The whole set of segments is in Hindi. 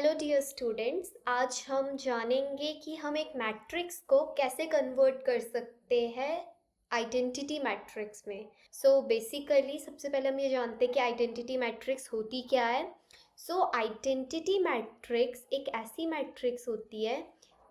हेलो डियर स्टूडेंट्स, आज हम जानेंगे कि हम एक मैट्रिक्स को कैसे कन्वर्ट कर सकते हैं आइडेंटिटी मैट्रिक्स में। बेसिकली सबसे पहले हम ये जानते हैं कि आइडेंटिटी मैट्रिक्स होती क्या है। आइडेंटिटी मैट्रिक्स एक ऐसी मैट्रिक्स होती है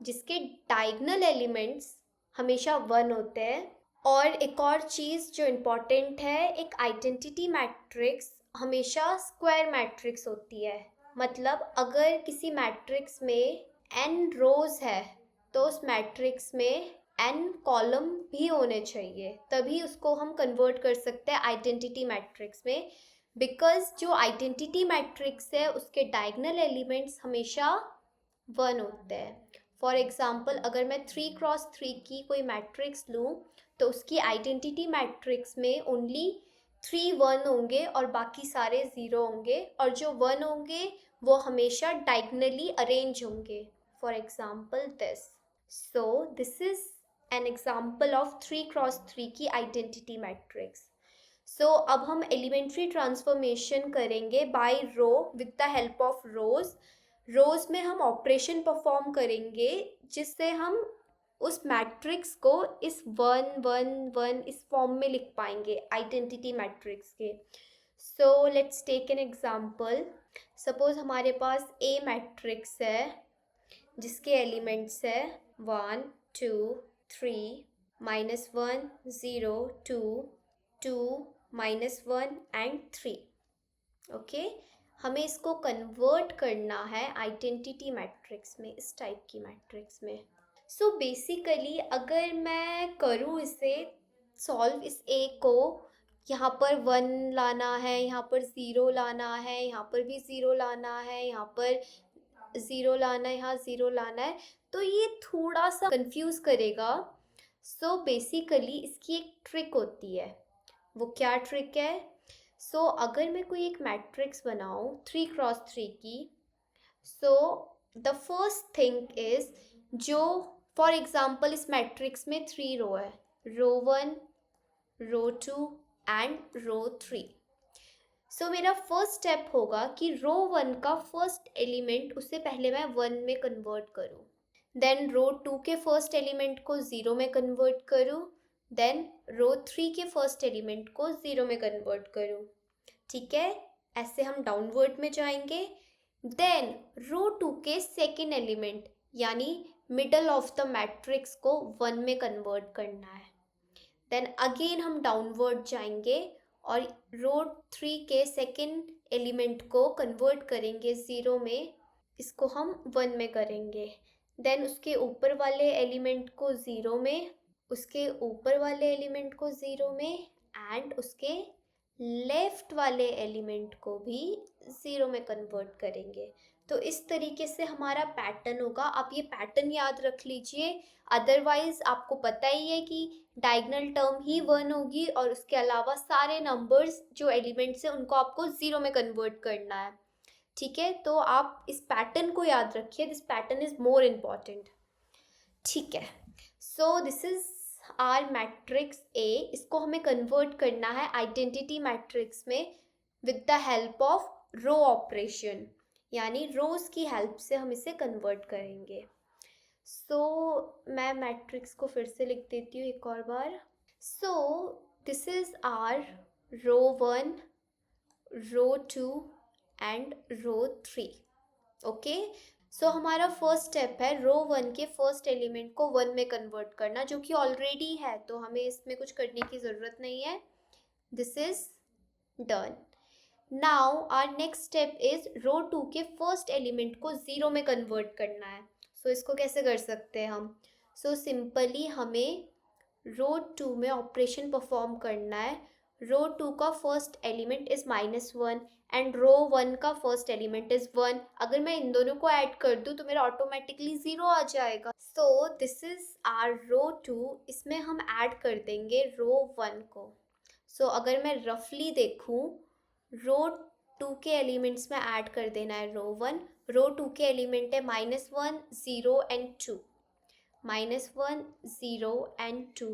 जिसके डायगोनल एलिमेंट्स हमेशा वन होते हैं। और एक और चीज़ जो इम्पॉर्टेंट है, एक आइडेंटिटी मैट्रिक्स हमेशा स्क्वायर मैट्रिक्स होती है। मतलब अगर किसी मैट्रिक्स में n रोज है तो उस मैट्रिक्स में n कॉलम भी होने चाहिए, तभी उसको हम कन्वर्ट कर सकते हैं आइडेंटिटी मैट्रिक्स में। बिकॉज जो आइडेंटिटी मैट्रिक्स है उसके डायगोनल एलिमेंट्स हमेशा वन होते हैं। फॉर एग्जाम्पल, अगर मैं 3x3 की कोई मैट्रिक्स लूँ तो उसकी आइडेंटिटी मैट्रिक्स में ओनली 3 वन होंगे और बाकी सारे ज़ीरो होंगे, और जो वन होंगे वो हमेशा डायगनली अरेंज होंगे। For example this is an example of 3x3 की आइडेंटिटी मैट्रिक्स। अब हम एलिमेंट्री ट्रांसफॉर्मेशन करेंगे by row with the help of rows में हम ऑपरेशन परफॉर्म करेंगे जिससे हम उस मैट्रिक्स को इस 1 1 1 इस फॉर्म में लिख पाएंगे आइडेंटिटी मैट्रिक्स के। Let's take an example. Suppose हमारे पास ए मैट्रिक्स है जिसके एलिमेंट्स है 1 2 3 -1 0 2 2 -1 एंड 3। ओके, हमें इसको कन्वर्ट करना है आइडेंटिटी मैट्रिक्स में, इस टाइप की मैट्रिक्स में। बेसिकली अगर मैं करूँ इसे सॉल्व, इस ए को, यहाँ पर 1 लाना है, यहाँ पर 0 लाना है, यहाँ पर भी 0 लाना है, यहाँ पर 0 लाना है, यहाँ 0 लाना है, तो ये थोड़ा सा कंफ्यूज करेगा। बेसिकली इसकी एक ट्रिक होती है। वो क्या ट्रिक है? अगर मैं कोई एक मैट्रिक्स बनाऊँ 3x3 की, द फर्स्ट थिंग इज, जो फॉर एग्जाम्पल इस मैट्रिक्स में 3 रो है, रो 1 रो 2 एंड रो 3। मेरा फर्स्ट स्टेप होगा कि रो 1 का फर्स्ट एलिमेंट उससे पहले मैं 1 में कन्वर्ट करूँ, देन रो 2 के फर्स्ट एलिमेंट को 0 में कन्वर्ट करूँ, देन रो 3 के फर्स्ट एलिमेंट को 0 में कन्वर्ट करूँ। ठीक है, ऐसे हम डाउनवर्ड में जाएंगे। देन रो 2 के सेकेंड एलिमेंट यानी मिडल ऑफ द मैट्रिक्स को 1 में कन्वर्ट करना है। देन अगेन हम डाउनवर्ड जाएंगे और रो 3 के सेकेंड एलिमेंट को कन्वर्ट करेंगे 0 में, इसको हम 1 में करेंगे। देन उसके ऊपर वाले एलिमेंट को 0 में, उसके ऊपर वाले एलिमेंट को 0 में, एंड उसके लेफ्ट वाले एलिमेंट को भी 0 में कन्वर्ट करेंगे। तो इस तरीके से हमारा पैटर्न होगा। आप ये पैटर्न याद रख लीजिए, अदरवाइज आपको पता ही है कि डायगोनल टर्म ही 1 होगी और उसके अलावा सारे नंबर्स जो एलिमेंट्स हैं उनको आपको 0 में कन्वर्ट करना है। ठीक है, तो आप इस पैटर्न को याद रखिए, this pattern is more important. ठीक है, this is our matrix A. इसको हमें कन्वर्ट करना है आइडेंटिटी मैट्रिक्स में with the help of row operation, यानी रोज की हेल्प से हम इसे कन्वर्ट करेंगे। मैं मैट्रिक्स को फिर से लिख देती हूँ एक और बार। This is our row 1 row 2 and row 3। Okay, हमारा फर्स्ट स्टेप है रो 1 के फर्स्ट एलिमेंट को 1 में कन्वर्ट करना, जो कि ऑलरेडी है, तो हमें इसमें कुछ करने की ज़रूरत नहीं है। This is done. Now our next step is row 2 के फर्स्ट एलिमेंट को 0 में कन्वर्ट करना है। इसको कैसे कर सकते हैं हम? सिंपली हमें रो 2 में ऑपरेशन परफॉर्म करना है। रो 2 का फर्स्ट एलिमेंट इज -1 एंड रो 1 का फर्स्ट एलिमेंट इज 1। अगर मैं इन दोनों को ऐड कर दूँ तो मेरा ऑटोमेटिकली 0 आ जाएगा। दिस इज आर रो 2। इसमें हम ऐड कर देंगे रो 1 को। अगर मैं रफली देखूँ, रो 2 के एलिमेंट्स में ऐड कर देना है रो 1। रो 2 के एलिमेंट है -1 0 एंड 2, -1 0 एंड 2,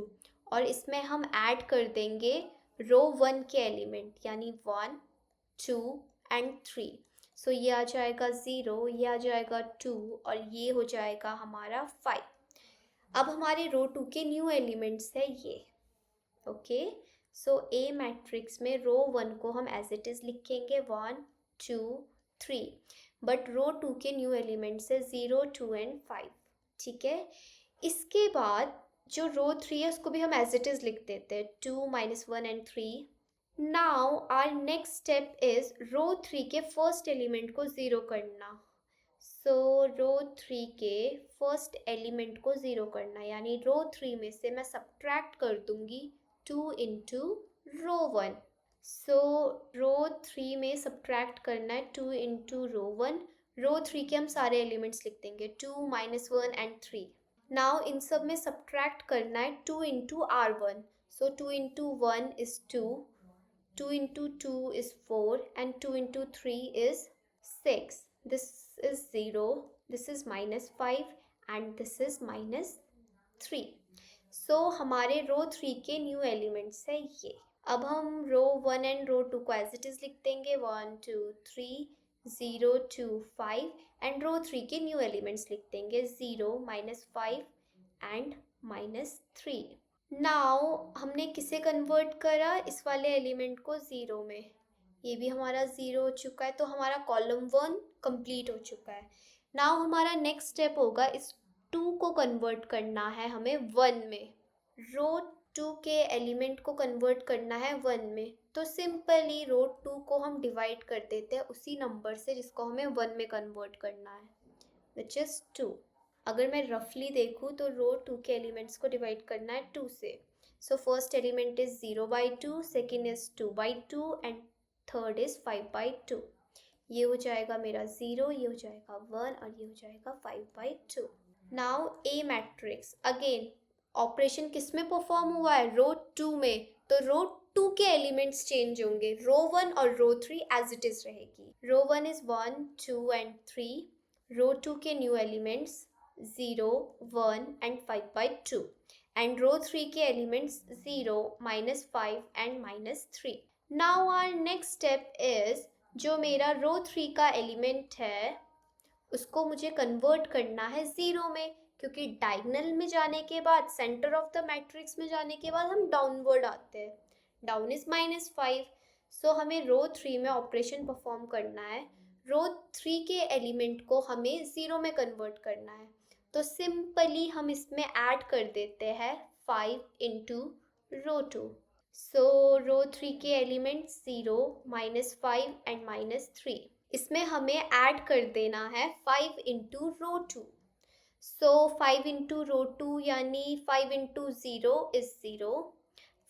और इसमें हम ऐड कर देंगे रो 1 के एलिमेंट यानी 1 2 एंड 3। सो ये आ जाएगा 0, ये आ जाएगा 2 और ये हो जाएगा हमारा 5। अब हमारे रो 2 के न्यू एलिमेंट्स है ये। ओके, सो ए मैट्रिक्स में रो 1 को हम एज इट इज़ लिखेंगे 1 2 3, बट रो 2 के न्यू एलिमेंट्स है 0 2 एंड 5। ठीक है, इसके बाद जो रो 3 है उसको भी हम एज इट इज़ लिख देते हैं 2 -1 and 3। Now our next step is row 3 के फर्स्ट एलिमेंट को 0 करना। सो रो 3 के फर्स्ट एलिमेंट को 0 करना, यानी रो 3 में से मैं सब्ट्रैक्ट कर दूंगी 2 इंटू रो 1। सो रो 3 में सब्ट्रैक्ट करना है 2 इंटू रो 1। रो 3 के हम सारे एलिमेंट्स लिख देंगे 2 -1 एंड 3। नाउ इन सब में सब्ट्रैक्ट करना है 2 into R1। So 2 into 1 is 2, 2 into 2 is 4 and 2 into 3 is 6. This is 0, this is -5 and this is -3. So हमारे रो 3 के न्यू एलिमेंट्स है ये। अब हम रो 1 एंड रो 2 को एज इट इज़ लिख देंगे 1 2 3 0 2 5 एंड रो 3 के न्यू एलिमेंट्स लिख देंगे 0 -5 एंड -3। नाउ हमने किसे कन्वर्ट करा, इस वाले एलिमेंट को 0 में। ये भी हमारा 0 हो चुका है, तो हमारा कॉलम 1 कंप्लीट हो चुका है। नाउ हमारा नेक्स्ट स्टेप होगा इस 2 को कन्वर्ट करना है हमें 1 में। रो 2 के एलिमेंट को कन्वर्ट करना है 1 में, तो सिंपली रो 2 को हम डिवाइड कर देते हैं उसी नंबर से जिसको हमें 1 में कन्वर्ट करना है, विच इज़ 2। अगर मैं रफली देखूँ तो रो 2 के एलिमेंट्स को डिवाइड करना है 2 से। So first element is 0/2, second is 2/2 and third is 5/2। ये हो जाएगा मेरा 0, ये हो जाएगा 1 और ये हो जाएगा 5/2। नाउ ए मैट्रिक्स अगेन ऑपरेशन किस में परफॉर्म हुआ है, रो 2 में, तो रो 2 के एलिमेंट्स चेंज होंगे, रो 1 और रो 3 एज इट इज रहेगी। रो 1 इज 1 2 एंड 3, रो 2 के new elements 0 1 and 5/2 and row 3 के elements 0 -5 and -3। Now our next step is जो मेरा रो 3 का एलिमेंट है उसको मुझे कन्वर्ट करना है 0 में, क्योंकि डायगोनल में जाने के बाद, सेंटर ऑफ द मैट्रिक्स में जाने के बाद हम डाउनवर्ड आते हैं, डाउन इज -5। सो हमें रो 3 में ऑपरेशन परफॉर्म करना है, रो 3 के एलिमेंट को हमें 0 में कन्वर्ट करना है, तो सिंपली हम इसमें ऐड कर देते हैं 5 इंटू रो 2। सो रो 3 के एलिमेंट 0 -5 एंड -3, इसमें हमें ऐड कर देना है 5 इंटू रो 2। सो 5 इंटू रो 2 यानी 5 into 0 is 0,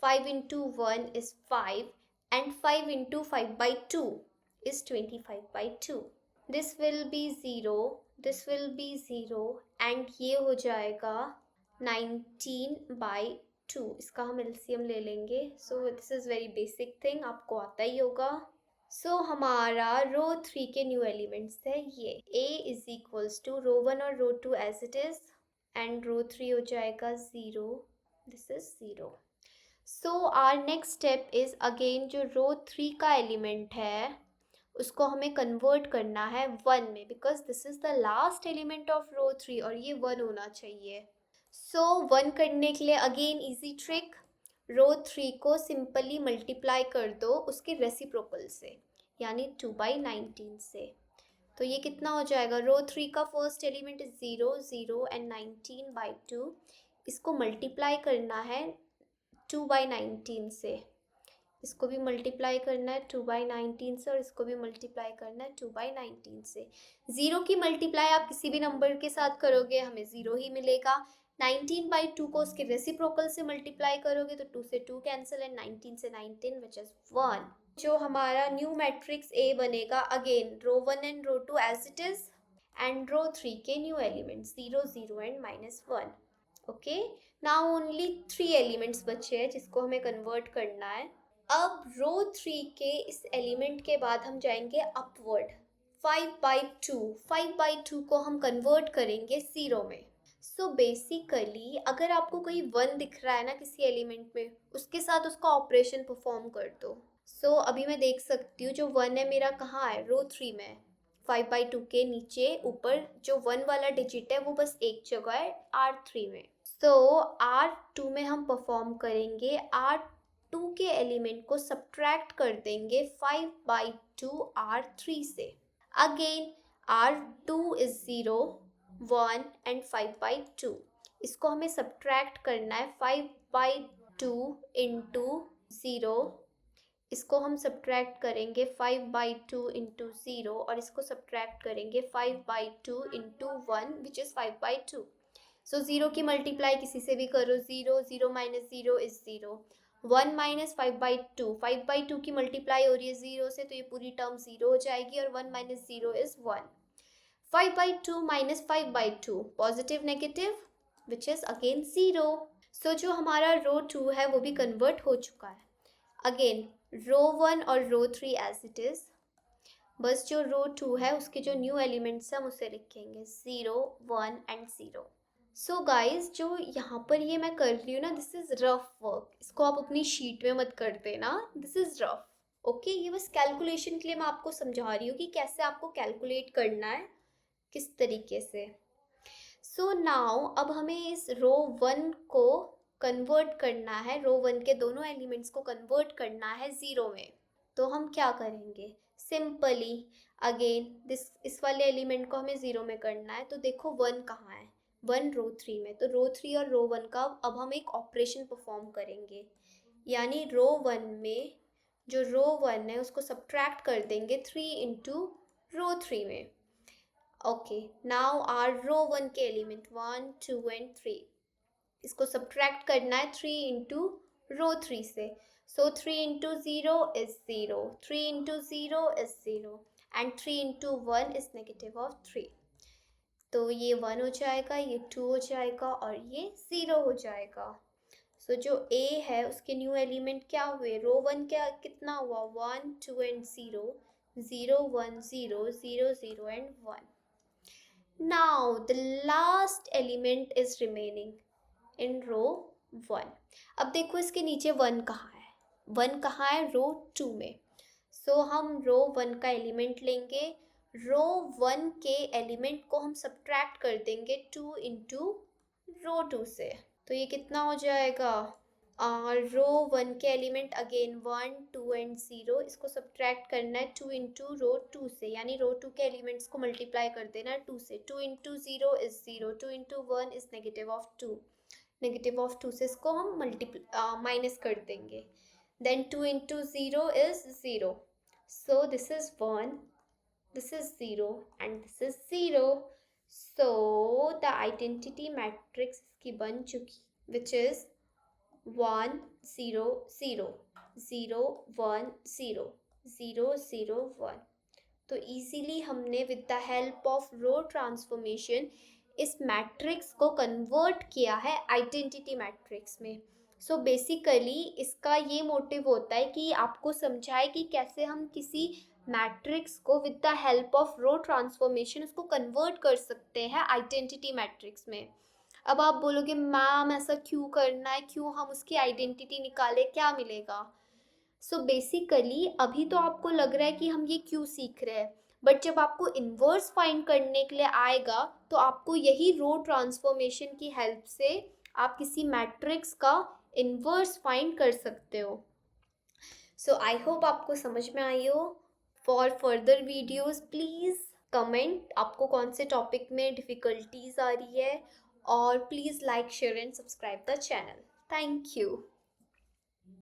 5 into 1 is 5 and 5 into 5/2 is 25/2. This will be 0, this will be 0 and ये हो जाएगा 19/2। इसका हम LCM ले लेंगे। So this is very basic thing, आपको आता ही होगा। So हमारा रो 3 के न्यू एलिमेंट्स है ये, A is equals to रो 1 और रो 2 as it is and रो 3 हो जाएगा 0, this is 0। So our next step is again जो रो 3 का एलिमेंट है उसको हमें कन्वर्ट करना है 1 में, because this is the last element of row 3 और ये 1 होना चाहिए। सो 1 करने के लिए अगेन इजी ट्रिक, रो 3 को सिंपली मल्टीप्लाई कर दो उसके रेसिप्रोकल से, यानी 2/19 से। तो ये कितना हो जाएगा, रो 3 का फर्स्ट एलिमेंट इज 0 0 एंड 19/2, इसको मल्टीप्लाई करना है 2/19 से, इसको भी मल्टीप्लाई करना है 2/19 से और इसको भी मल्टीप्लाई करना है 2/19 से। 0 की मल्टीप्लाई आप किसी भी नंबर के साथ करोगे हमें 0 ही मिलेगा। 19/2 को उसके रेसिप्रोकल से मल्टीप्लाई करोगे तो 2 से 2 कैंसिल एंड 19 से 19 विच इज 1। जो हमारा न्यू मैट्रिक्स ए बनेगा again row 1 and row 2 as it is and row 3 के new elements 0 0 and -1। Okay, now only 3 elements बचे हैं जिसको हमें कन्वर्ट करना है। अब रो 3 के इस एलिमेंट के बाद हम जाएंगे अपवर्ड, 5/2 को हम कन्वर्ट करेंगे 0 में। सो बेसिकली अगर आपको कोई 1 दिख रहा है ना किसी एलिमेंट में, उसके साथ उसका ऑपरेशन परफॉर्म कर दो। सो अभी मैं देख सकती हूँ जो 1 है मेरा कहाँ है, रो 3 में। 5/2 के नीचे ऊपर जो 1 वाला डिजिट है वो बस एक जगह है R3 में। सो R2 में हम परफॉर्म करेंगे, R2 के एलिमेंट को सब्ट्रैक्ट कर देंगे 5/2 R3 से। Again R2 is 0, 1 and 5/2। इसको हमें सब्ट्रैक्ट करना है 5/2 इंटू 0। इसको हम सब्ट्रैक्ट करेंगे 5/2 इंटू 0 और इसको सब्ट्रैक्ट करेंगे 5/2 इंटू 1 विच इज़ 5/2। सो 0 की मल्टीप्लाई किसी से भी करो, 0, 0 माइनस 0 इज 0, 1 माइनस 5/2, 5/2 की मल्टीप्लाई हो रही है 0 से, तो ये पूरी टर्म 0 हो जाएगी और 1 minus 0 is 1। 5/2 minus 5/2, positive negative which is again 0। सो जो हमारा रो 2 है वो भी कन्वर्ट हो चुका है। अगेन रो 1 और रो 3 एज इट इज, बस जो रो 2 है उसके जो न्यू एलिमेंट्स हैं हम उसे लिखेंगे 0, 1 एंड 0। सो गाइज जो यहाँ पर ये मैं कर रही हूँ ना, दिस इज रफ वर्क, इसको आप अपनी शीट में मत कर देना, दिस इज रफ। ओके, ये बस कैलकुलेशन के लिए मैं आपको समझा रही हूँ कि कैसे आपको कैलकुलेट करना है, किस तरीके से। सो नाउ अब हमें इस रो 1 को कन्वर्ट करना है, रो 1 के दोनों एलिमेंट्स को कन्वर्ट करना है 0 में। तो हम क्या करेंगे, सिंपली अगेन इस वाले एलिमेंट को हमें 0 में करना है। तो देखो 1 कहाँ है, 1 रो 3 में, तो रो 3 और रो 1 का अब हम एक ऑपरेशन परफॉर्म करेंगे, यानी रो 1 में जो रो 1 है उसको सब्ट्रैक्ट कर देंगे 3 इंटू रो 3 में। ओके, नाउ आर रो 1 के एलिमेंट 1, 2 एंड 3, इसको सब्ट्रैक्ट करना है 3 इंटू रो 3 से। सो 3 into 0 is 0, 3 into 0 is 0 and 3 into 1 is negative of 3। तो ये 1 हो जाएगा, ये 2 हो जाएगा और ये 0 हो जाएगा। सो जो A है उसके न्यू एलिमेंट क्या हुए, रो 1 क्या कितना हुआ, 1, 2 and 0, 0, 1, 0, 0, 0 and 1। Now the last element is remaining in row 1। अब देखो इसके नीचे 1 कहाँ है, 1 कहाँ है, रो 2 में। सो हम रो 1 का एलिमेंट लेंगे, रो 1 के एलिमेंट को हम सब्ट्रैक्ट कर देंगे 2 इंटू रो 2 से। तो ये कितना हो जाएगा, रो 1 के एलिमेंट अगेन 1, 2 एंड 0, इसको सब्ट्रैक्ट करना है 2 इंटू रो 2 से, यानी रो 2 के एलिमेंट्स को मल्टीप्लाई कर देना है 2 से। 2 into 0 is 0, 2 into 1 is negative of 2, negative of 2 से इसको हम माइनस कर देंगे। Then 2 into 0 is 0, so this is 1, this is 0 and this is 0। So the identity matrix की बन चुकी, which is 1, 0, 0, 0, 1, 0, 0, 0, 1। तो इजीली हमने with the help of row transformation इस मैट्रिक्स को कन्वर्ट किया है आइडेंटिटी मैट्रिक्स में। सो बेसिकली इसका ये मोटिव होता है कि आपको समझाए कि कैसे हम किसी मैट्रिक्स को with the help of row transformation उसको कन्वर्ट कर सकते हैं आइडेंटिटी मैट्रिक्स में। अब आप बोलोगे मैम ऐसा क्यों करना है, क्यों हम उसकी आइडेंटिटी निकालें, क्या मिलेगा। सो बेसिकली अभी तो आपको लग रहा है कि हम ये क्यों सीख रहे हैं, बट जब आपको इन्वर्स फाइंड करने के लिए आएगा तो आपको यही रो ट्रांसफॉर्मेशन की हेल्प से आप किसी मैट्रिक्स का इन्वर्स फाइंड कर सकते हो। सो आई होप आपको समझ में आई हो। For further videos please comment आपको कौन से टॉपिक में डिफ़िकल्टीज आ रही है, और please like share and subscribe the channel. Thank you.